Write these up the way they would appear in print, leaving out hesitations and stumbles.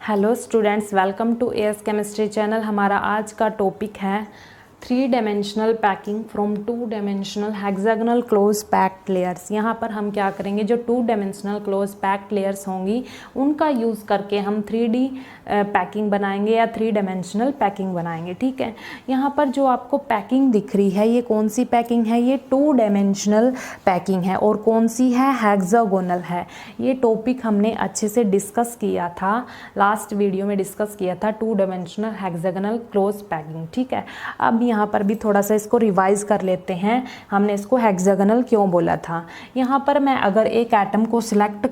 Hello students, welcome to AS chemistry channel. हमारा आज का टॉपिक है 3 dimensional packing from 2 dimensional hexagonal close packed layers. यहाँ पर हम क्या करेंगे, जो 2 डायमेंशनल क्लोज पैक्ड लेयर्स होंगी उनका यूज़ करके हम 3D पैकिंग बनाएंगे या 3 डायमेंशनल पैकिंग बनाएंगे। ठीक है, यहाँ पर जो आपको पैकिंग दिख रही है ये कौन सी पैकिंग है, ये 2 डायमेंशनल पैकिंग है। और कौन सी है, हेक्सागोनल है। ये टॉपिक हमने अच्छे से डिस्कस किया था, लास्ट वीडियो में डिस्कस किया था 2 डायमेंशनल हेक्सागोनल क्लोज पैकिंग। ठीक है, अब यहाँ पर भी थोड़ा सा इसको रिवाइज कर लेते हैं, हमने इसको हेक्सागोनल क्यों बोला था। यहाँ पर मैं अगर एक एटम को सिलेक्ट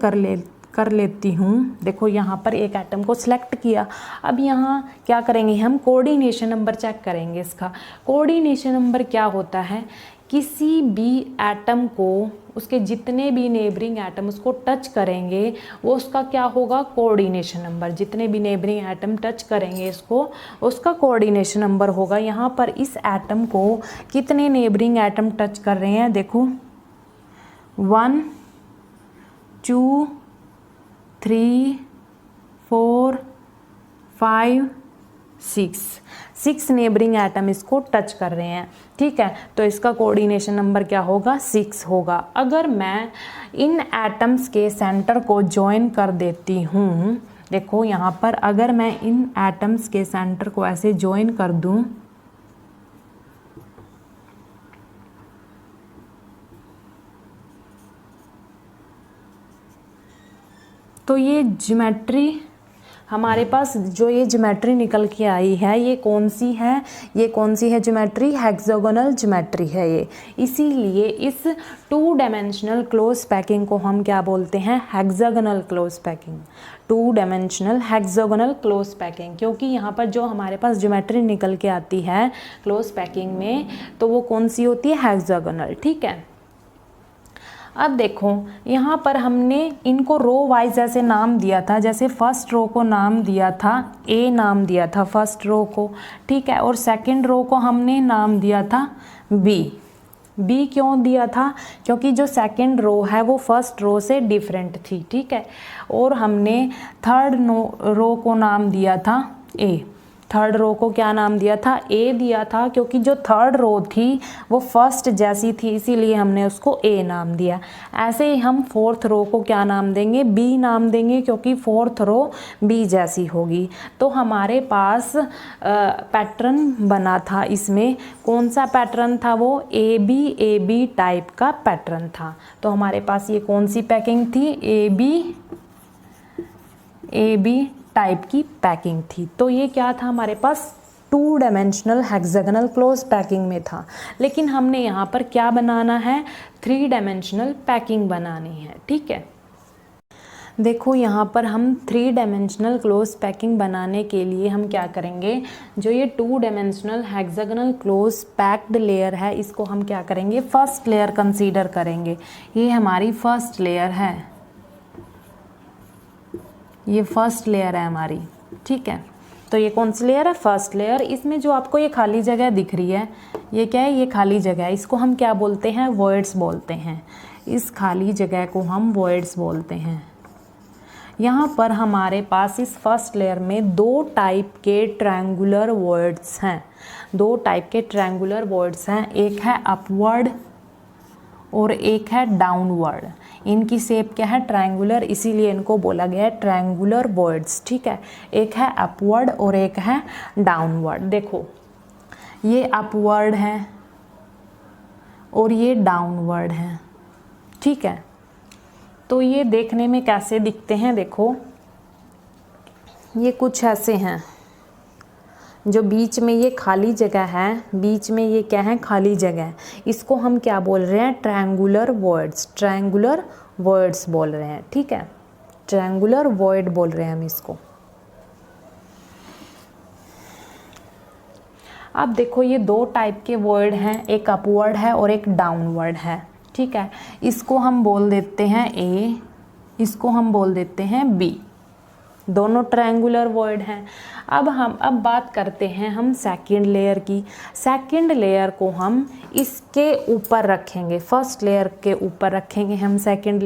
कर लेती हूँ, देखो यहाँ पर एक एटम को सिलेक्ट किया। अब यहाँ क्या करेंगे, हम कोऑर्डिनेशन नंबर चेक करेंगे। इसका कोऑर्डिनेशन नंबर क्या होता है, किसी भी एटम को उसके जितने भी नेबरिंग एटम उसको टच करेंगे वो उसका क्या होगा, कोऑर्डिनेशन नंबर। जितने भी नेबरिंग एटम टच करेंगे इसको, उसका कोऑर्डिनेशन नंबर होगा। यहाँ पर इस एटम को कितने नेबरिंग एटम टच कर रहे हैं, देखो 1 2 3 4 5 6 नेबरिंग एटम इसको टच कर रहे हैं। ठीक है, तो इसका कोऑर्डिनेशन नंबर क्या होगा, 6 होगा। अगर मैं इन एटम्स के सेंटर को ज्वाइन कर देती हूँ, देखो यहाँ पर अगर मैं इन एटम्स के सेंटर को ऐसे ज्वाइन कर दूँ तो ये ज्योमेट्री हमारे पास जो ये ज्योमेट्री निकल के आई है ये कौन सी है, ये कौन सी है ज्योमेट्री, हेक्सागोनल ज्योमेट्री है ये। इसीलिए इस 2 डायमेंशनल क्लोज पैकिंग को हम क्या बोलते हैं, hexagonal close packing. 2 dimensional hexagonal close packing, क्योंकि यहाँ पर जो हमारे पास ज्योमेट्री निकल के आती है क्लोज पैकिंग में तो वो कौन सी होती है, हेक्सागोनल। ठीक है, अब देखो यहाँ पर हमने इनको रो वाइज ऐसे नाम दिया था, जैसे फर्स्ट रो को नाम दिया था ए, नाम दिया था फर्स्ट रो को। ठीक है, और सेकंड रो को हमने नाम दिया था बी क्यों दिया था, क्योंकि जो सेकंड रो है वो फर्स्ट रो से डिफरेंट थी। ठीक है, और हमने थर्ड रो को नाम दिया था ए। थर्ड रो को क्या नाम दिया था, ए दिया था, क्योंकि जो थर्ड रो थी वो फर्स्ट जैसी थी इसीलिए हमने उसको ए नाम दिया। ऐसे ही हम फोर्थ रो को क्या नाम देंगे, बी नाम देंगे, क्योंकि फोर्थ रो बी जैसी होगी। तो हमारे पास पैटर्न बना था, इसमें कौन सा पैटर्न था, वो ए बी टाइप का पैटर्न था। तो हमारे पास ये कौन सी पैकिंग थी, ए बी टाइप की पैकिंग थी। तो ये क्या था, हमारे पास 2 डायमेंशनल हेक्सागोनल क्लोज पैकिंग में था। लेकिन हमने यहाँ पर क्या बनाना है, 3 डायमेंशनल पैकिंग बनानी है। ठीक है, देखो यहाँ पर हम 3 डायमेंशनल क्लोज पैकिंग बनाने के लिए हम क्या करेंगे, जो ये 2 dimensional hexagonal close packed layer है इसको हम क्या करेंगे, फर्स्ट लेयर कंसीडर करेंगे। ये हमारी फर्स्ट लेयर है, ये फर्स्ट लेयर है हमारी। ठीक है, तो ये कौन सी लेयर है, फर्स्ट लेयर। इसमें जो आपको ये खाली जगह दिख रही है ये क्या है, ये खाली जगह है, इसको हम क्या बोलते हैं, वॉइड्स बोलते हैं। इस खाली जगह को हम वॉइड्स बोलते हैं। यहाँ पर हमारे पास इस फर्स्ट लेयर में 2 टाइप के ट्रायंगुलर वॉइड्स हैं। 2 टाइप के ट्रायंगुलर वॉइड्स हैं, एक है अपवर्ड और एक है डाउनवर्ड। इनकी शेप क्या है, ट्रायंगुलर, इसीलिए इनको बोला गया है ट्रायंगुलर वॉइड्स। ठीक है, एक है अपवर्ड और एक है डाउनवर्ड। देखो ये अपवर्ड है और ये डाउनवर्ड है। ठीक है, तो ये देखने में कैसे दिखते हैं, देखो ये कुछ ऐसे हैं। जो बीच में ये खाली जगह है, बीच में ये क्या है, खाली जगह, इसको हम क्या बोल रहे हैं, ट्रायंगुलर वॉइड्स। ट्रायंगुलर वॉइड्स बोल रहे हैं। ठीक है, ट्रायंगुलर वॉइड बोल रहे हैं हम इसको। अब देखो ये 2 टाइप के वॉइड हैं, एक अपवर्ड है और एक डाउनवर्ड है। ठीक है, इसको हम बोल देते हैं ए, इसको हम बोल देते हैं बी। दोनों ट्रायंगुलर वॉइड हैं। अब बात करते हैं हम सेकंड लेयर की। सेकंड लेयर को हम इसके ऊपर रखेंगे, फर्स्ट लेयर के ऊपर रखेंगे हम सेकंड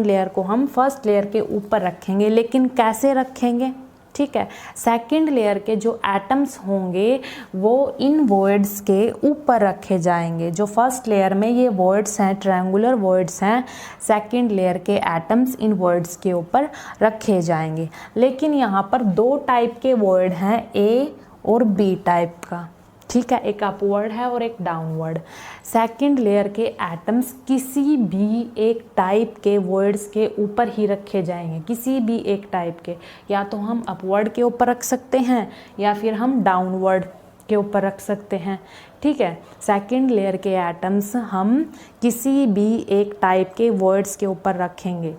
लेयर को हम फर्स्ट लेयर के ऊपर रखेंगे। लेकिन कैसे रखेंगे? ठीक है, सेकंड लेयर के जो एटम्स होंगे वो इन वॉइड्स के ऊपर रखे जाएंगे। जो फर्स्ट लेयर में ये वॉइड्स हैं, ट्रायंगुलर वॉइड्स हैं, सेकंड लेयर के एटम्स इन वॉइड्स के ऊपर रखे जाएंगे। लेकिन यहाँ पर दो टाइप के वॉइड हैं, ए और बी टाइप का। ठीक है, एक अपवर्ड है और एक डाउनवर्ड। सेकंड लेयर के एटम्स किसी भी एक टाइप के वॉइड्स के ऊपर ही रखे जाएंगे, किसी भी एक टाइप के। या तो हम अपवर्ड के ऊपर रख सकते हैं या फिर हम डाउनवर्ड के ऊपर रख सकते हैं। ठीक है, सेकंड लेयर के एटम्स हम किसी भी एक टाइप के वॉइड्स के ऊपर रखेंगे।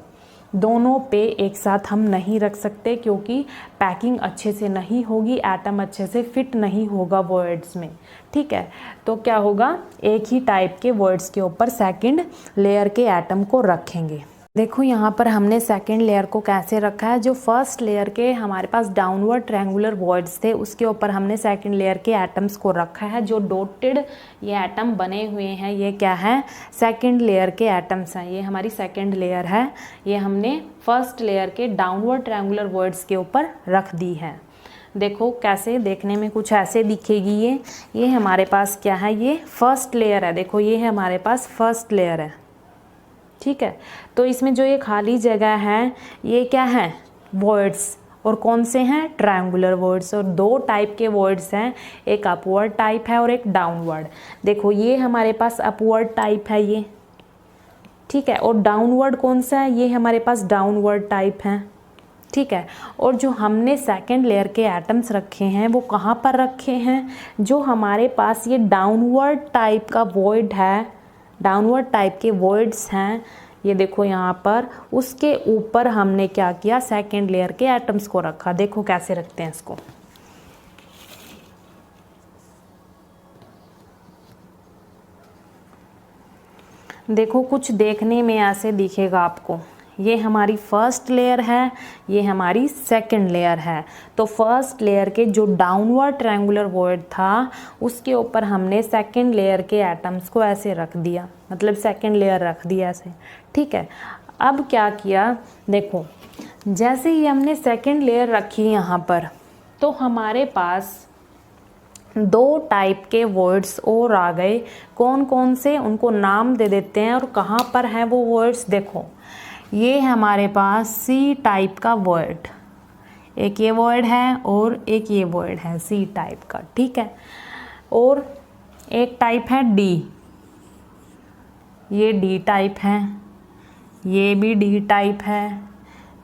दोनों पे एक साथ हम नहीं रख सकते क्योंकि पैकिंग अच्छे से नहीं होगी, एटम अच्छे से फिट नहीं होगा वॉइड्स में। ठीक है, तो क्या होगा, एक ही टाइप के वॉइड्स के ऊपर सेकंड लेयर के एटम को रखेंगे। देखो यहाँ पर हमने सेकंड लेयर को कैसे रखा है। जो फर्स्ट लेयर के हमारे पास डाउनवर्ड ट्रायंगुलर वॉइड्स थे उसके ऊपर हमने सेकंड लेयर के एटम्स को रखा है। जो डॉटेड ये एटम बने हुए हैं ये क्या है, सेकंड लेयर के एटम्स हैं। ये हमारी सेकंड लेयर है, ये हमने फर्स्ट लेयर के डाउनवर्ड ट्रायंगुलर वॉइड्स के ऊपर रख दी है। देखो कैसे, देखने में कुछ ऐसे दिखेगी। ये हमारे पास क्या है, ये फर्स्ट लेयर है। देखो ये है हमारे पास फर्स्ट लेयर है। ठीक है, तो इसमें जो ये खाली जगह है ये क्या है, वॉइड्स। और कौन से हैं, ट्रायंगुलर वॉइड्स। और दो टाइप के वॉइड्स हैं, एक अपवर्ड टाइप है और एक डाउनवर्ड। देखो ये हमारे पास अपवर्ड टाइप है ये। ठीक है, और डाउनवर्ड कौन सा है, ये हमारे पास डाउनवर्ड टाइप है। ठीक है, और जो हमने सेकंड लेयर के एटम्स रखे हैं वो कहाँ पर रखे हैं, जो हमारे पास ये डाउनवर्ड टाइप का वॉइड है, डाउनवर्ड टाइप के वॉइड्स हैं, ये देखो यहाँ पर, उसके ऊपर हमने क्या किया, सेकंड लेयर के एटम्स को रखा। देखो कैसे रखते हैं इसको। देखो कुछ देखने में ऐसे दिखेगा आपको। ये हमारी फर्स्ट लेयर है, ये हमारी सेकंड लेयर है। तो फर्स्ट लेयर के जो डाउनवर्ड ट्रायंगुलर वॉइड था उसके ऊपर हमने सेकंड लेयर के एटम्स को ऐसे रख दिया, मतलब सेकंड लेयर रख दिया ऐसे। ठीक है, अब क्या किया, देखो जैसे ही हमने सेकंड लेयर रखी यहाँ पर, तो हमारे पास दो टाइप के वर्ड्स और आ गए। कौन कौन से, उनको नाम दे देते हैं और कहाँ पर हैं वो वर्ड्स। देखो ये हमारे पास सी टाइप का वर्ड, एक ये वर्ड है और एक ये वर्ड है सी टाइप का। ठीक है, और एक टाइप है डी, ये डी टाइप है, ये भी डी टाइप है,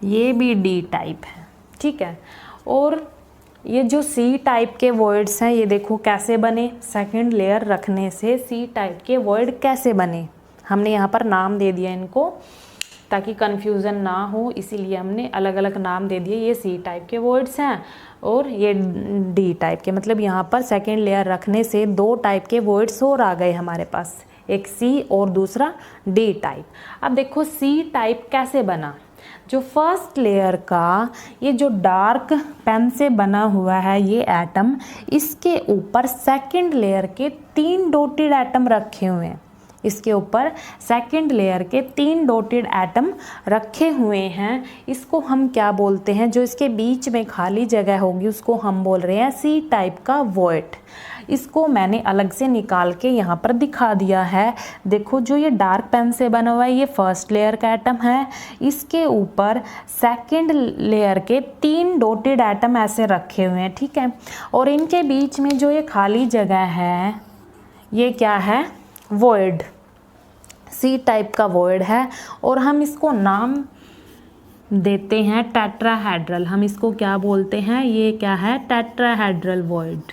ये भी डी टाइप है। ठीक है, और ये जो सी टाइप के वर्ड्स हैं ये देखो कैसे बने, सेकंड लेयर रखने से सी टाइप के वर्ड कैसे बने। हमने यहाँ पर नाम दे दिया इनको ताकि कन्फ्यूज़न ना हो, इसीलिए हमने अलग अलग नाम दे दिए। ये सी टाइप के वर्ड्स हैं और ये डी टाइप के, मतलब यहाँ पर सेकंड लेयर रखने से दो टाइप के वर्ड्स और आ गए हमारे पास, एक सी और दूसरा डी टाइप। अब देखो सी टाइप कैसे बना। जो फर्स्ट लेयर का ये जो डार्क पेन से बना हुआ है ये एटम, इसके ऊपर सेकंड लेयर के 3 डॉटेड एटम रखे हुए हैं। इसके ऊपर सेकंड लेयर के 3 डॉटेड एटम रखे हुए हैं। इसको हम क्या बोलते हैं, जो इसके बीच में खाली जगह होगी उसको हम बोल रहे हैं सी टाइप का वॉइड। इसको मैंने अलग से निकाल के यहाँ पर दिखा दिया है। देखो जो ये डार्क पेन से बना हुआ है ये फर्स्ट लेयर का एटम है, इसके ऊपर सेकंड लेयर के 3 डॉटेड एटम ऐसे रखे हुए हैं। ठीक है, और इनके बीच में जो ये खाली जगह है ये क्या है, वॉइड, सी टाइप का वॉइड है। और हम इसको नाम देते हैं टेट्राहेड्रल। हम इसको क्या बोलते हैं, ये क्या है, टेट्राहेड्रल वॉइड,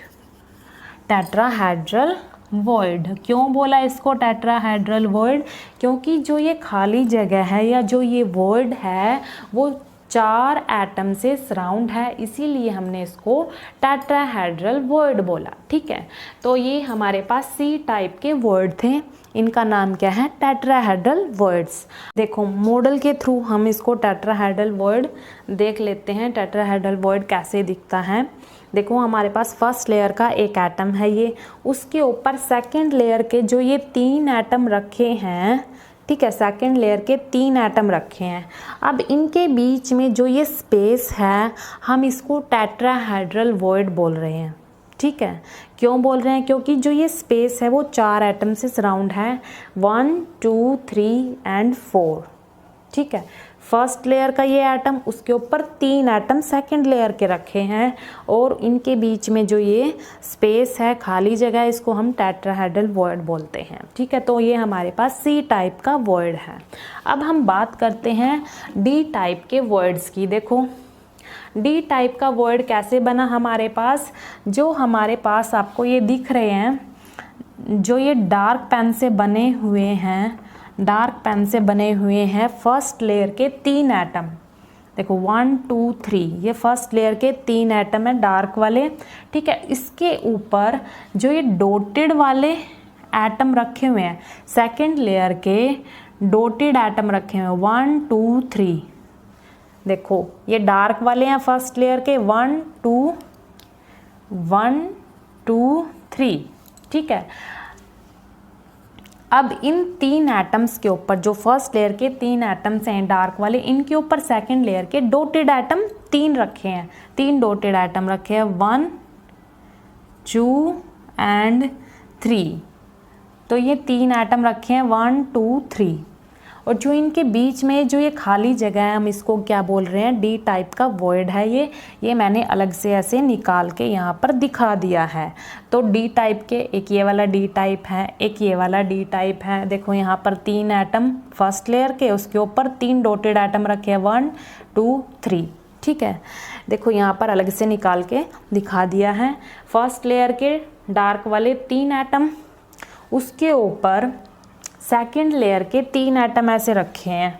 टेट्राहेड्रल वॉइड। क्यों बोला इसको टेट्राहेड्रल वॉइड, क्योंकि जो ये खाली जगह है या जो ये वॉइड है वो 4 एटम से सराउंड है, इसीलिए हमने इसको टेट्राहेड्रल वॉइड बोला। ठीक है, तो ये हमारे पास सी टाइप के वॉइड थे। इनका नाम क्या है, टेट्राहेड्रल वॉइड्स। देखो मॉडल के थ्रू हम इसको टेट्राहेड्रल वॉइड देख लेते हैं, टेट्राहेड्रल वॉइड कैसे दिखता है। देखो हमारे पास फर्स्ट लेयर का एक एटम है ये, उसके ऊपर सेकंड लेयर के जो ये 3 एटम रखे हैं, ठीक है, सेकंड लेयर के 3 एटम रखे हैं। अब इनके बीच में जो ये स्पेस है हम इसको टेट्राहेड्रल वॉइड बोल रहे हैं, ठीक है। क्यों बोल रहे हैं, क्योंकि जो ये स्पेस है वो 4 एटम से सराउंड है, 1 2 3 एंड 4, ठीक है। फर्स्ट लेयर का ये एटम, उसके ऊपर 3 एटम सेकंड लेयर के रखे हैं और इनके बीच में जो ये स्पेस है, खाली जगह, इसको हम टेट्राहेड्रल वॉइड बोलते हैं, ठीक है। तो ये हमारे पास सी टाइप का वॉइड है। अब हम बात करते हैं डी टाइप के वॉइड्स की। देखो डी टाइप का वॉइड कैसे बना हमारे पास, जो हमारे पास आपको ये दिख रहे हैं, जो ये डार्क पेन से बने हुए हैं, डार्क पेन से बने हुए हैं फर्स्ट लेयर के 3 एटम। देखो 1 2 3, ये फर्स्ट लेयर के 3 एटम है डार्क वाले, ठीक है। इसके ऊपर जो ये डॉटेड वाले एटम रखे हुए हैं, सेकंड लेयर के डॉटेड एटम रखे हुए हैं 1 2 3। देखो ये डार्क वाले हैं फर्स्ट लेयर के 1 2 3, ठीक है। अब इन 3 एटम्स के ऊपर, जो फर्स्ट लेयर के 3 एटम्स हैं डार्क वाले, इनके ऊपर सेकंड लेयर के डॉटेड एटम 3 रखे हैं, 3 डॉटेड एटम रखे हैं 1 2 एंड 3। तो ये 3 एटम रखे हैं 1 2 3, और जो इनके बीच में जो ये खाली जगह है हम इसको क्या बोल रहे हैं, डी टाइप का वॉइड है ये मैंने अलग से ऐसे निकाल के यहाँ पर दिखा दिया है। तो डी टाइप के एक ये वाला डी टाइप है, एक ये वाला डी टाइप है। देखो यहाँ पर 3 एटम फर्स्ट लेयर के, उसके ऊपर 3 डॉटेड एटम रखे हैं 1 2 3, ठीक है। देखो यहाँ पर अलग से निकाल के दिखा दिया है। फर्स्ट लेयर के डार्क वाले 3 एटम, उसके ऊपर सेकंड लेयर के 3 एटम ऐसे रखे हैं,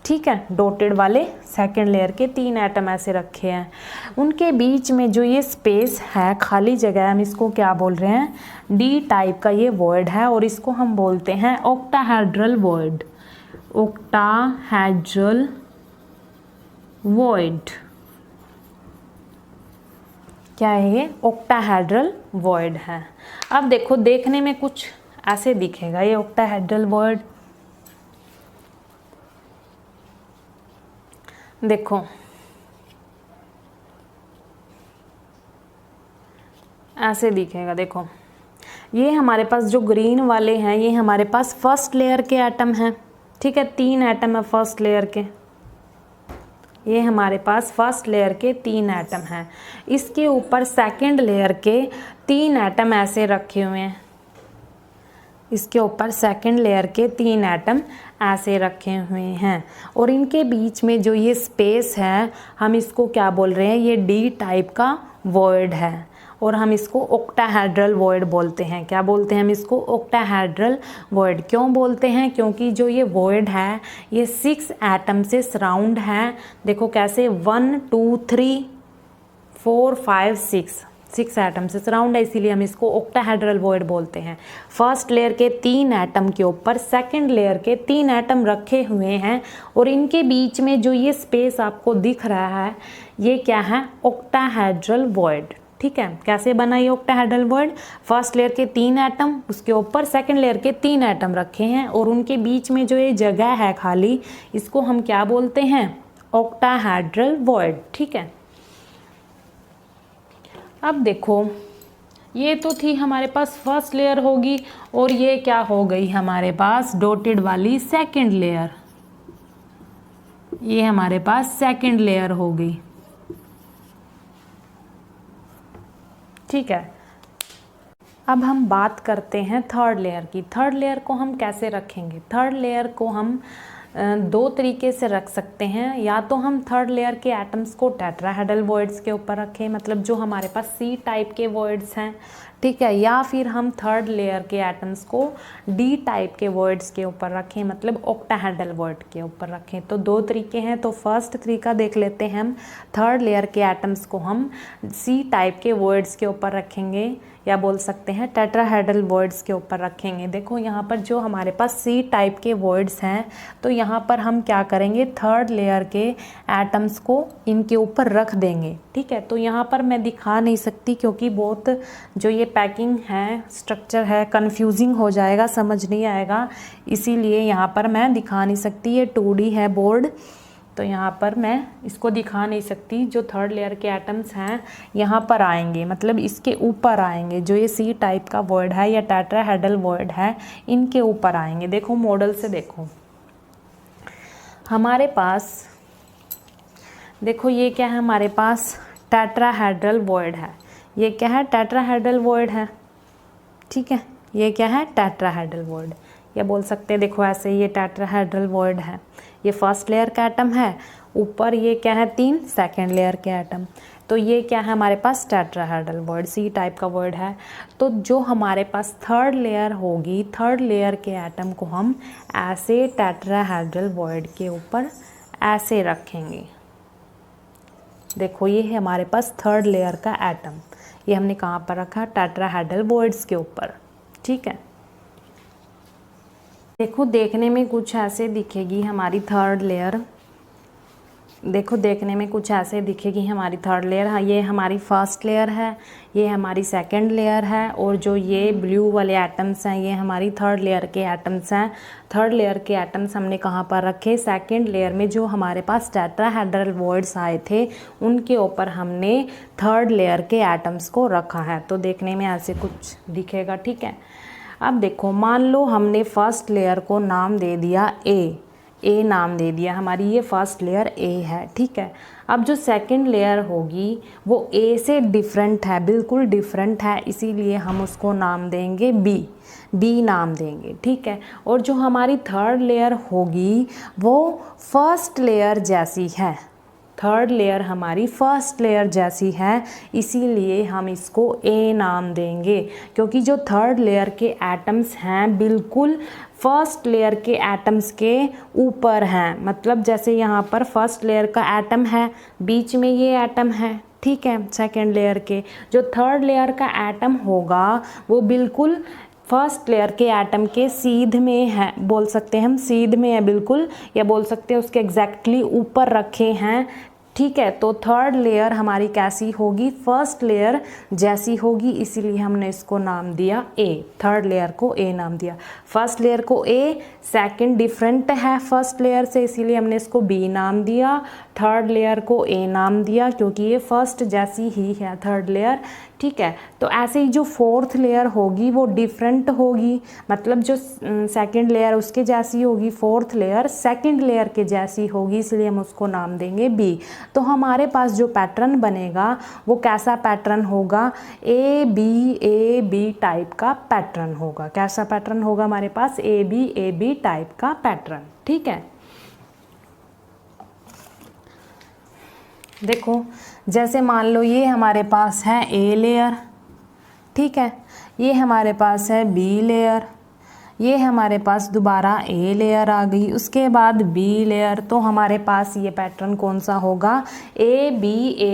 ठीक है, डॉटेड वाले सेकंड लेयर के 3 एटम ऐसे रखे हैं। उनके बीच में जो ये स्पेस है, खाली जगह है, हम इसको क्या बोल रहे हैं, डी टाइप का ये वॉइड है, और इसको हम बोलते हैं ऑक्टाहेड्रल वॉइड। ऑक्टाहेड्रल वॉइड क्या है, ये ऑक्टाहेड्रल वॉइड है। अब देखो देखने में कुछ ऐसे दिखेगा ये ऑक्टाहेड्रल वॉइड। देखो ऐसे दिखेगा। देखो ये हमारे पास जो ग्रीन वाले हैं ये हमारे पास फर्स्ट लेयर के एटम हैं, ठीक है, 3 एटम है फर्स्ट लेयर के, ये हमारे पास फर्स्ट लेयर के 3 एटम हैं। इसके ऊपर सेकंड लेयर के 3 एटम ऐसे रखे हुए हैं, इसके ऊपर सेकंड लेयर के 3 एटम ऐसे रखे हुए हैं, और इनके बीच में जो ये स्पेस है हम इसको क्या बोल रहे हैं, ये डी टाइप का वॉइड है, और हम इसको ऑक्टाहेड्रल वॉइड बोलते हैं। क्या बोलते हैं हम इसको, ऑक्टाहेड्रल वॉइड। क्यों बोलते हैं, क्योंकि जो ये वॉइड है ये 6 एटम से सराउंड है। देखो कैसे, 1 2 3 4 5 6 एटम से सराउंड है, इसीलिए हम इसको ऑक्टाहेड्रल वॉइड बोलते हैं। फर्स्ट लेयर के 3 एटम के ऊपर सेकंड लेयर के 3 एटम रखे हुए हैं, और इनके बीच में जो ये स्पेस आपको दिख रहा है ये क्या है, ऑक्टाहेड्रल वॉइड, ठीक है। कैसे बना ये ऑक्टाहेड्रल वॉइड, फर्स्ट लेयर के 3 एटम, उसके ऊपर सेकंड लेयर के 3 एटम रखे हैं, और उनके बीच में जो ये जगह है खाली, इसको हम क्या बोलते हैं, ऑक्टाहेड्रल वॉइड, ठीक है। अब देखो ये तो थी हमारे पास फर्स्ट लेयर होगी, और ये क्या हो गई हमारे पास डॉटेड वाली सेकंड लेयर, ये हमारे पास सेकंड लेयर हो गई, ठीक है। अब हम बात करते हैं थर्ड लेयर की। थर्ड लेयर को हम कैसे रखेंगे, थर्ड लेयर को हम 2 तरीके से रख सकते हैं। या तो हम थर्ड लेयर के एटम्स को टेट्राहेड्रल वॉइड्स के ऊपर रखें, मतलब जो हमारे पास सी टाइप के वॉइड्स हैं, ठीक है, या फिर हम थर्ड लेयर के एटम्स को डी टाइप के वर्ड्स के ऊपर रखें, मतलब ऑक्टाहेड्रल वर्ड के ऊपर रखें। तो दो तरीके हैं। तो फर्स्ट तरीका देख लेते हैं हम, थर्ड लेयर के एटम्स को हम सी टाइप के वर्ड्स के ऊपर रखेंगे, या बोल सकते हैं टेट्राहेड्रल वर्ड्स के ऊपर रखेंगे। देखो यहाँ पर जो हमारे पास सी टाइप के वर्ड्स हैं, तो यहाँ पर हम क्या करेंगे, थर्ड लेयर के एटम्स को इनके ऊपर रख देंगे। ठीक है, तो यहाँ पर मैं दिखा नहीं सकती क्योंकि बहुत जो ये पैकिंग है, स्ट्रक्चर है, कंफ्यूजिंग हो जाएगा, समझ नहीं आएगा, इसीलिए यहाँ पर मैं दिखा नहीं सकती। ये 2D है बोर्ड, तो यहाँ पर मैं इसको दिखा नहीं सकती। जो थर्ड लेयर के एटम्स हैं यहाँ पर आएंगे, मतलब इसके ऊपर आएंगे। जो ये सी टाइप का वर्ड है या टेट्राहेड्रल वर्ड है, इनके ऊपर आएंगे। देखो मॉडल से देखो, हमारे पास देखो ये क्या है, हमारे पास टेट्राहेड्रल वर्ड है। ये क्या है, टेट्राहेड्रल वर्ड है। ठीक है, ये क्या है, टेट्राहेड्रल वर्ड, या बोल सकते हैं देखो ऐसे, ये टेट्राहेड्रल वर्ड है। ये फर्स्ट लेयर का एटम है, ऊपर ये क्या है, 3 सेकेंड लेयर के एटम। तो ये क्या है, हमारे पास टेट्राहेड्रल वर्ड, सी टाइप का वर्ड है। तो जो हमारे पास थर्ड लेयर होगी, थर्ड लेयर के एटम को हम ऐसे टेट्राहेड्रल वर्ड के ऊपर ऐसे रखेंगे। देखो ये है हमारे पास थर्ड लेयर का एटम, ये हमने कहाँ पर रखा, टेट्राहेड्रल वर्ड्स के ऊपर। ठीक है, देखो देखने में कुछ ऐसे दिखेगी हमारी थर्ड लेयर। देखो देखने में कुछ ऐसे दिखेगी हमारी थर्ड लेयर। हाँ, ये हमारी फर्स्ट लेयर है, ये हमारी सेकंड लेयर है, और जो ये ब्लू वाले एटम्स हैं ये हमारी थर्ड लेयर के एटम्स हैं। थर्ड लेयर के एटम्स हमने कहाँ पर रखे, सेकंड लेयर में जो हमारे पास टेट्राहेड्रल वर्ड्स आए थे उनके ऊपर हमने थर्ड लेयर के एटम्स को रखा है। तो देखने में ऐसे कुछ दिखेगा। ठीक है, अब देखो मान लो हमने फर्स्ट लेयर को नाम दे दिया ए नाम दे दिया, हमारी ये फर्स्ट लेयर ए है। ठीक है, अब जो सेकंड लेयर होगी वो ए से डिफरेंट है, बिल्कुल डिफरेंट है, इसीलिए हम उसको नाम देंगे बी नाम देंगे। ठीक है, और जो हमारी थर्ड लेयर होगी वो फर्स्ट लेयर जैसी है, थर्ड लेयर हमारी फर्स्ट लेयर जैसी है, इसीलिए हम इसको ए नाम देंगे, क्योंकि जो थर्ड लेयर के एटम्स हैं बिल्कुल फर्स्ट लेयर के एटम्स के ऊपर हैं। मतलब जैसे यहाँ पर फर्स्ट लेयर का एटम है, बीच में ये एटम है। ठीक है, सेकेंड लेयर के जो थर्ड लेयर का एटम होगा वो बिल्कुल फर्स्ट लेयर के एटम के सीध में है, बोल सकते हैं हम सीध में है बिल्कुल, या बोल सकते हैं उसके एग्जैक्टली ऊपर रखे हैं। ठीक है, तो थर्ड लेयर हमारी कैसी होगी, फर्स्ट लेयर जैसी होगी, इसीलिए हमने इसको नाम दिया ए, थर्ड लेयर को ए नाम दिया। फर्स्ट लेयर को ए, सेकंड डिफरेंट है फर्स्ट लेयर से, इसीलिए हमने इसको बी नाम दिया। थर्ड लेयर को ए नाम दिया क्योंकि ये फर्स्ट जैसी ही है थर्ड लेयर। ठीक है, तो ऐसे ही जो फोर्थ लेयर होगी वो डिफरेंट होगी, मतलब जो सेकंड लेयर उसके जैसी होगी, फोर्थ लेयर सेकंड लेयर के जैसी होगी, इसलिए हम उसको नाम देंगे बी। तो हमारे पास जो पैटर्न बनेगा वो कैसा पैटर्न होगा, ए बी टाइप का पैटर्न होगा। कैसा पैटर्न होगा हमारे पास, ए बी टाइप का पैटर्न। ठीक है, देखो जैसे मान लो ये हमारे पास है ए लेयर, ठीक है, ये हमारे पास है बी लेयर, ये हमारे पास दोबारा ए लेयर आ गई, उसके बाद बी लेयर। तो हमारे पास ये पैटर्न कौन सा होगा, ए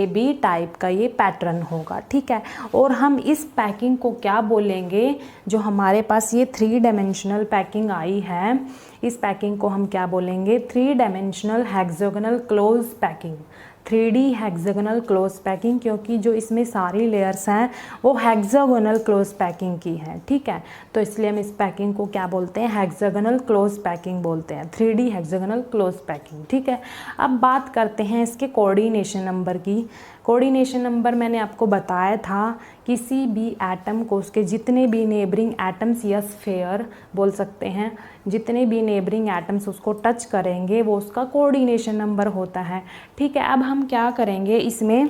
बी टाइप का ये पैटर्न होगा। ठीक है, और हम इस पैकिंग को क्या बोलेंगे, जो हमारे पास ये 3 डायमेंशनल पैकिंग आई है, इस पैकिंग को हम क्या बोलेंगे, 3 dimensional hexagonal close packing, 3D hexagonal close packing, क्योंकि जो इसमें सारी लेयर्स हैं वो हेक्सागोनल क्लोज पैकिंग की हैं। ठीक है, तो इसलिए हम इस पैकिंग को क्या बोलते हैं, हेक्सागोनल क्लोज पैकिंग बोलते हैं, 3D हेक्सागोनल क्लोज पैकिंग। ठीक है, अब बात करते हैं इसके कोऑर्डिनेशन नंबर की। कोऑर्डिनेशन नंबर मैंने आपको बताया था, किसी भी एटम को उसके जितने भी नेबरिंग एटम्स या स्फीयर बोल सकते हैं, जितने भी नेबरिंग एटम्स उसको टच करेंगे वो उसका कोऑर्डिनेशन नंबर होता है। ठीक है, अब हम क्या करेंगे, इसमें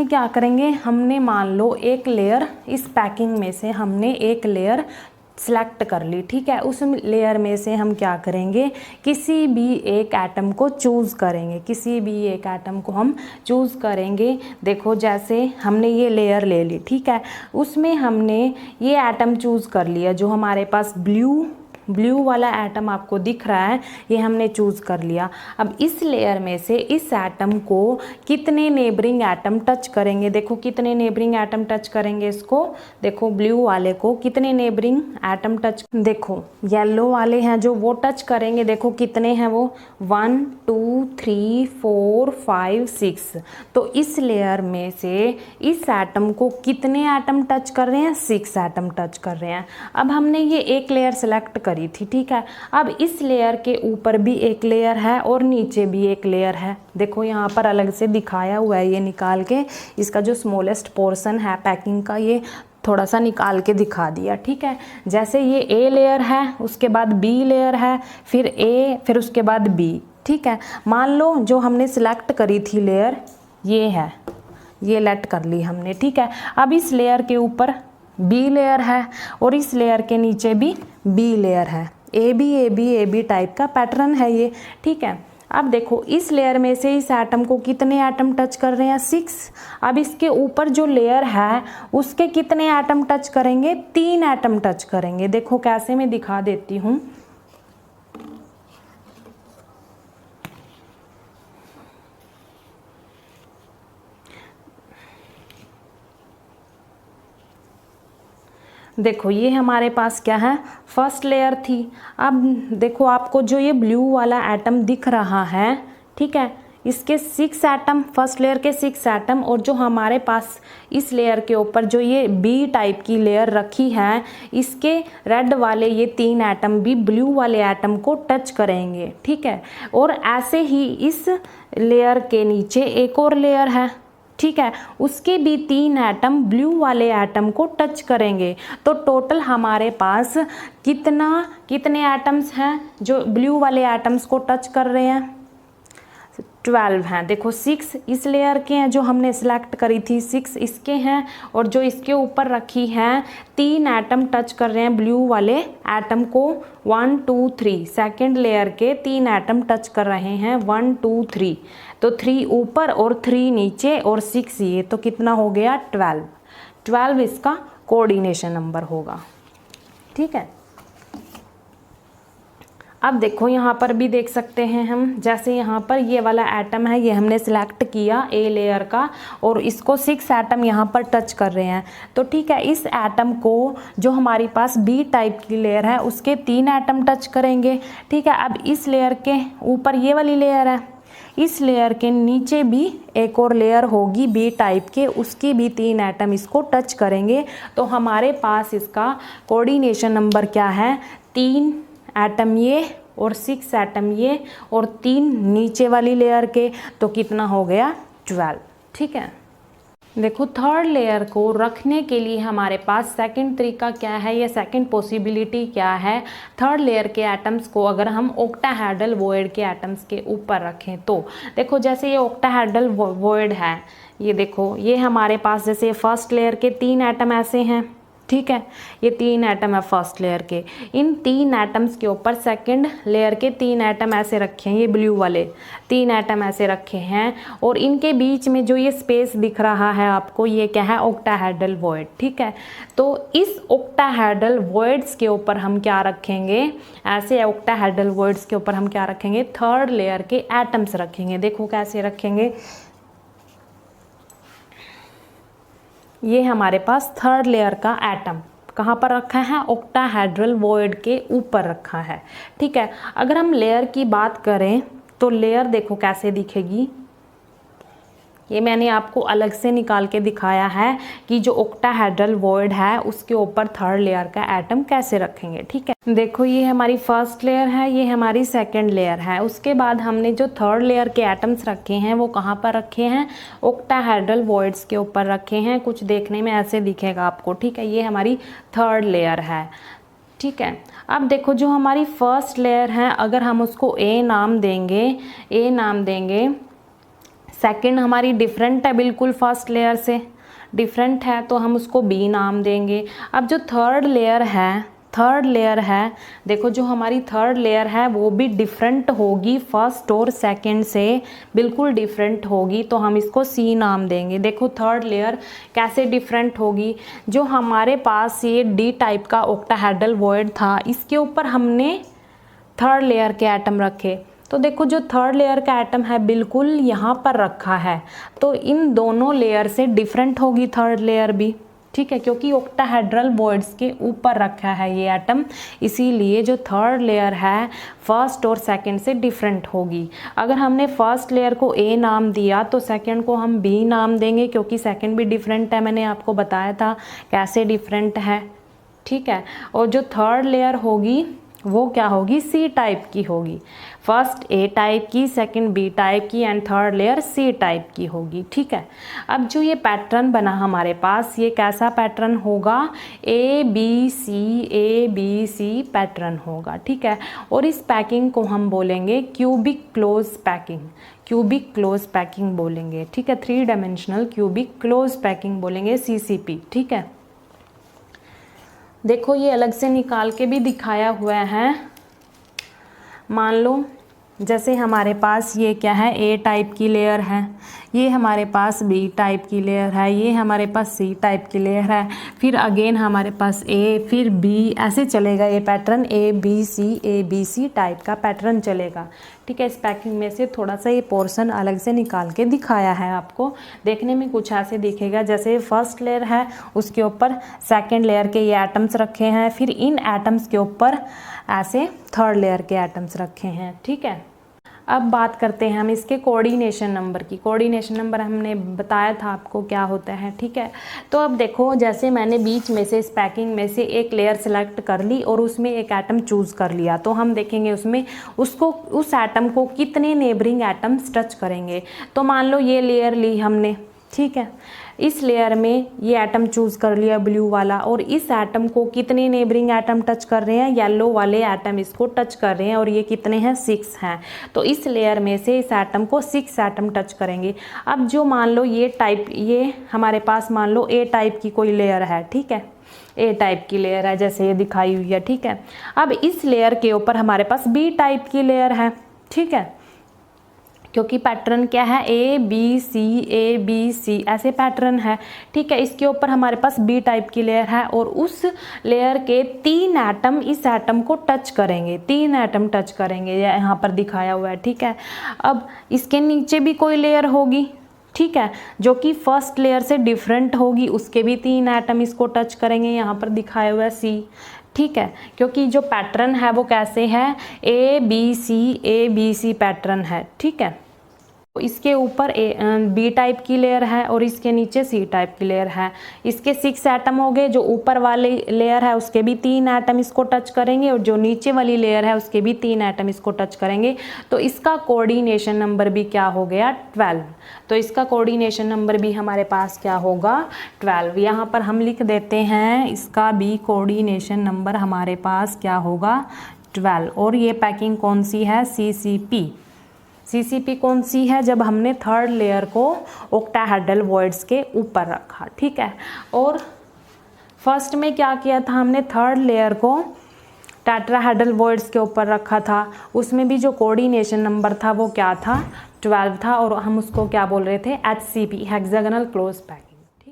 क्या करेंगे, हमने मान लो एक लेयर, इस पैकिंग में से हमने एक लेयर सिलेक्ट कर ली, ठीक है। उस लेयर में से हम क्या करेंगे, किसी भी एक एटम को चूज़ करेंगे, किसी भी एक एटम को हम चूज़ करेंगे। देखो जैसे हमने ये लेयर ले ली, ठीक है, उसमें हमने ये एटम चूज़ कर लिया जो हमारे पास ब्लू वाला एटम आपको दिख रहा है, ये हमने चूज़ कर लिया। अब इस लेयर में से इस एटम को कितने नेबरिंग एटम टच करेंगे, देखो कितने नेबरिंग एटम टच करेंगे इसको, देखो ब्लू वाले को कितने नेबरिंग एटम टच, देखो येलो वाले हैं जो वो टच करेंगे, देखो कितने हैं वो 1 2 3 4 5 6। तो इस लेयर में से इस एटम को कितने एटम टच कर रहे हैं, 6 एटम टच कर रहे हैं। अब हमने ये एक लेयर सेलेक्ट करी थी, ठीक है। अब इस लेयर के ऊपर भी एक लेयर है और नीचे भी एक लेयर है, देखो यहाँ पर अलग से दिखाया हुआ है, ये निकाल के इसका जो स्मॉलेस्ट पोर्शन है पैकिंग का ये थोड़ा सा निकाल के दिखा दिया, ठीक है। जैसे ये ए लेयर है, उसके बाद बी लेयर है, फिर ए, फिर उसके बाद बी, ठीक है। मान लो जो हमने सिलेक्ट करी थी लेयर ये है, ये लेट कर ली हमने, ठीक है। अब इस लेयर के ऊपर बी लेयर है और इस लेयर के नीचे भी बी लेयर है, ए बी टाइप का पैटर्न है ये, ठीक है। अब देखो इस लेयर में से इस एटम को कितने एटम टच कर रहे हैं, 6। अब इसके ऊपर जो लेयर है उसके कितने एटम टच करेंगे, 3 एटम टच करेंगे। देखो कैसे मैं दिखा देती हूँ, देखो ये हमारे पास क्या है, फर्स्ट लेयर थी। अब देखो आपको जो ये ब्लू वाला एटम दिख रहा है, ठीक है, इसके 6 एटम, फर्स्ट लेयर के 6 एटम, और जो हमारे पास इस लेयर के ऊपर जो ये बी टाइप की लेयर रखी है इसके रेड वाले ये 3 एटम भी ब्लू वाले एटम को टच करेंगे, ठीक है। और ऐसे ही इस लेयर के नीचे एक और लेयर है, ठीक है, उसके भी 3 एटम ब्लू वाले एटम को टच करेंगे। तो टोटल हमारे पास कितने एटम्स हैं जो ब्लू वाले एटम्स को टच कर रहे हैं, 12 हैं। देखो 6 इस लेयर के हैं जो हमने सिलेक्ट करी थी, 6 इसके हैं, और जो इसके ऊपर रखी हैं 3 एटम टच कर रहे हैं ब्लू वाले एटम को, 1 2 3, सेकेंड लेयर के 3 एटम टच कर रहे हैं 1 2 3। तो 3 ऊपर और 3 नीचे और 6 ये, तो कितना हो गया 12 इसका कोऑर्डिनेशन नंबर होगा, ठीक है। अब देखो यहाँ पर भी देख सकते हैं हम, जैसे यहाँ पर ये वाला एटम है ये हमने सिलेक्ट किया ए लेयर का और इसको 6 एटम यहाँ पर टच कर रहे हैं। तो ठीक है, इस एटम को जो हमारे पास बी टाइप की लेयर है उसके 3 एटम टच करेंगे, ठीक है। अब इस लेयर के ऊपर ये वाली लेयर है, इस लेयर के नीचे भी एक और लेयर होगी बी टाइप के, उसकी भी 3 एटम इसको टच करेंगे। तो हमारे पास इसका कोऑर्डिनेशन नंबर क्या है, 3 एटम ये और 6 एटम ये और 3 नीचे वाली लेयर के, तो कितना हो गया 12, ठीक है। देखो थर्ड लेयर को रखने के लिए हमारे पास सेकंड तरीका क्या है, या सेकंड पॉसिबिलिटी क्या है। थर्ड लेयर के एटम्स को अगर हम ऑक्टाहेड्रल वॉइड के एटम्स के ऊपर रखें तो देखो जैसे ये ऑक्टाहेड्रल वॉइड है, ये देखो ये हमारे पास जैसे फर्स्ट लेयर के 3 एटम ऐसे हैं, ठीक है, ये 3 एटम है फर्स्ट लेयर के, इन 3 एटम्स के ऊपर सेकंड लेयर के 3 एटम ऐसे रखे हैं, ये ब्लू वाले 3 एटम ऐसे रखे हैं, और इनके बीच में जो ये स्पेस दिख रहा है आपको, ये क्या है ऑक्टाहेड्रल वॉइड, ठीक है। तो इस ऑक्टाहेड्रल वॉइड्स के ऊपर हम क्या रखेंगे, ऐसे ऑक्टाहेड्रल वॉइड्स के ऊपर हम क्या रखेंगे, थर्ड लेयर के एटम्स रखेंगे। देखो कैसे रखेंगे, ये हमारे पास थर्ड लेयर का एटम कहाँ पर रखा है, ऑक्टाहेड्रल वॉइड के ऊपर रखा है, ठीक है। अगर हम लेयर की बात करें तो लेयर देखो कैसे दिखेगी, ये मैंने आपको अलग से निकाल के दिखाया है कि जो ऑक्टाहेड्रल वॉइड है उसके ऊपर थर्ड लेयर का एटम कैसे रखेंगे, ठीक है। देखो ये हमारी फर्स्ट लेयर है, ये हमारी सेकंड लेयर है, उसके बाद हमने जो थर्ड लेयर के एटम्स रखे हैं वो कहाँ पर रखे हैं, ऑक्टाहेड्रल वॉइड्स के ऊपर रखे हैं। कुछ देखने में ऐसे दिखेगा आपको, ठीक है, ये हमारी थर्ड लेयर है, ठीक है। अब देखो जो हमारी फर्स्ट लेयर है अगर हम उसको ए नाम देंगे, सेकंड हमारी डिफरेंट है बिल्कुल फर्स्ट लेयर से, डिफरेंट है तो हम उसको बी नाम देंगे। अब जो थर्ड लेयर है थर्ड लेयर है, देखो जो हमारी थर्ड लेयर है वो भी डिफरेंट होगी फर्स्ट और सेकंड से, बिल्कुल डिफरेंट होगी, तो हम इसको सी नाम देंगे। देखो थर्ड लेयर कैसे डिफरेंट होगी, जो हमारे पास ये डी टाइप का ऑक्टाहेड्रल वॉइड था, इसके ऊपर हमने थर्ड लेयर के एटम रखे, तो देखो जो थर्ड लेयर का एटम है बिल्कुल यहाँ पर रखा है, तो इन दोनों लेयर से डिफरेंट होगी थर्ड लेयर भी, ठीक है, क्योंकि ऑक्टाहेड्रल वॉइड्स के ऊपर रखा है ये एटम, इसीलिए जो थर्ड लेयर है फर्स्ट और सेकंड से डिफरेंट होगी। अगर हमने फर्स्ट लेयर को ए नाम दिया तो सेकंड को हम बी नाम देंगे, क्योंकि सेकंड भी डिफरेंट है, मैंने आपको बताया था कैसे डिफरेंट है, ठीक है। और जो थर्ड लेयर होगी वो क्या होगी, सी टाइप की होगी, फर्स्ट ए टाइप की, सेकंड बी टाइप की and third layer C type की होगी, ठीक है। अब जो ये पैटर्न बना हमारे पास, ये कैसा पैटर्न होगा, ए बी सी पैटर्न होगा, ठीक है। और इस पैकिंग को हम बोलेंगे cubic close packing, cubic close packing बोलेंगे, ठीक है, 3 डायमेंशनल क्यूबिक क्लोज पैकिंग बोलेंगे, CCP, ठीक है। देखो ये अलग से निकाल के भी दिखाया हुआ है, मान लो जैसे हमारे पास ये क्या है, ए टाइप की लेयर है, ये हमारे पास बी टाइप की लेयर है, ये हमारे पास सी टाइप की लेयर है, फिर अगेन हमारे पास ए, फिर बी, ऐसे चलेगा ये pattern, A B C type का पैटर्न चलेगा, ठीक है। इस पैकिंग में से थोड़ा सा ये पोर्शन अलग से निकाल के दिखाया है आपको, देखने में कुछ ऐसे दिखेगा, जैसे फर्स्ट लेयर है उसके ऊपर सेकेंड लेयर के ये एटम्स रखे हैं, फिर इन एटम्स के ऊपर ऐसे थर्ड लेयर के एटम्स रखे हैं, ठीक है। अब बात करते हैं हम इसके कोऑर्डिनेशन नंबर की। कोऑर्डिनेशन नंबर हमने बताया था आपको क्या होता है, ठीक है। तो अब देखो जैसे मैंने बीच में से इस पैकिंग में से एक लेयर सेलेक्ट कर ली और उसमें एक एटम चूज़ कर लिया, तो हम देखेंगे उसमें उसको उस एटम को कितने नेबरिंग एटम्स टच करेंगे। तो मान लो ये लेयर ली हमने, ठीक है, इस लेयर में ये एटम चूज़ कर लिया ब्लू वाला, और इस एटम को कितने नेबरिंग एटम टच कर रहे हैं, येलो वाले एटम इसको टच कर रहे हैं, और ये कितने हैं, 6 हैं। तो इस लेयर में से इस एटम को 6 एटम टच करेंगे। अब जो मान लो ये टाइप, ये हमारे पास मान लो ए टाइप की कोई लेयर है, ठीक है, ए टाइप की लेयर है जैसे ये दिखाई हुई है, ठीक है। अब इस लेयर के ऊपर हमारे पास बी टाइप की लेयर है, ठीक है, क्योंकि पैटर्न क्या है, ए बी सी ऐसे पैटर्न है, ठीक है। इसके ऊपर हमारे पास बी टाइप की लेयर है, और उस लेयर के 3 एटम इस एटम को टच करेंगे, 3 एटम टच करेंगे, यहाँ पर दिखाया हुआ है, ठीक है। अब इसके नीचे भी कोई लेयर होगी, ठीक है, जो कि फर्स्ट लेयर से डिफरेंट होगी, उसके भी 3 एटम इसको टच करेंगे, यहाँ पर दिखाया हुआ है सी, ठीक है, क्योंकि जो पैटर्न है वो कैसे है, ए बी सी पैटर्न है, ठीक है। इसके ऊपर बी टाइप की लेयर है और इसके नीचे सी टाइप की लेयर है, इसके 6 एटम हो गए, जो ऊपर वाली लेयर है उसके भी 3 एटम इसको टच करेंगे, और जो नीचे वाली लेयर है उसके भी 3 एटम इसको टच करेंगे, तो इसका कोऑर्डिनेशन नंबर भी क्या हो गया, 12। तो इसका कोऑर्डिनेशन नंबर भी हमारे पास क्या होगा, 12। यहाँ पर हम लिख देते हैं इसका भी कोऑर्डिनेशन नंबर हमारे पास क्या होगा, 12। और ये पैकिंग कौन सी है, CCP कौन सी है, जब हमने थर्ड लेयर को ऑक्टाहेड्रल वॉइड्स के ऊपर रखा, ठीक है। और फर्स्ट में क्या किया था हमने, थर्ड लेयर को टेट्राहेड्रल वॉइड्स के ऊपर रखा था, उसमें भी जो कोऑर्डिनेशन नंबर था वो क्या था, 12 था, और हम उसको क्या बोल रहे थे, HCP हेक्सागोनल क्लोज पैकिंग।